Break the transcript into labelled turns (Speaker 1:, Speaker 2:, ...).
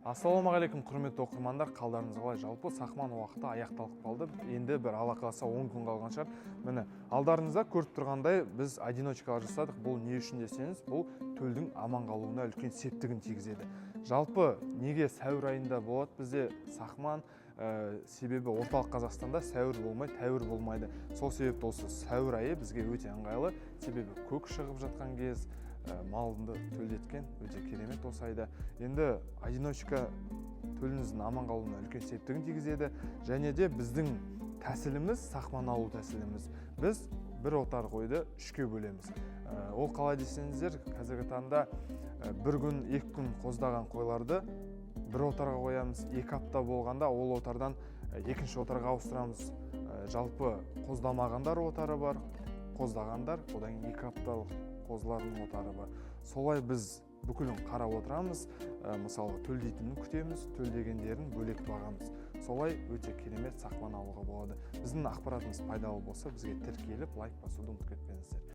Speaker 1: Ассалаумағалейкум құрметті оқырмандар, қалдарыңыз қалай? Жалпы сақман уақыты аяқталып қалды. Енді бір алла қаласа 10 күн қалған шығар. Міне, алдарыңызда көріп тұрғандай біз одиночкалар жасадық. Бұл не үшін десеңіз, бұл төлдің аман қалуына үлкен септігін тигізеді. Жалпы неге сәуір айында болады бізде сақман? Себебі орталық Қазақстанда сәуір болмай, тәуір болмайды. Сол себепті осы сәуір айы бізге өте ыңғайлы. Себебі көк шығып жатқан кез, малынды төлдеткен өте керемет осы айда. Енді одиночка төліңіздің аман қалуына үлкен септігін тигізеді. Және де біздің тәсіліміз, сақман алу тәсіліміз. Біз бір отар қойды үшке бөлеміз. Ол қалай десеңіздер, қазіргі таңда бір күн, екі күн қоздаған қойларды бір отарға қоямыз. 2 апта болғанда ол отардан екінші отарға ауыстырамыз. Жалпы қоздамағандар отары бар, қоздағандар, одан 2 апталық қозылардың отары бар. Солай біз бүкілін қарап отырамыз. Мысалы, төлдейтінін күтеміз, төлдегендерін бөлек бағамыз. Солай өте керемет сақман алуға болады. Біздің ақпаратымыз пайдалы болса, бізге тіркеліп, лайк басуды ұмытып кетпеңіздер.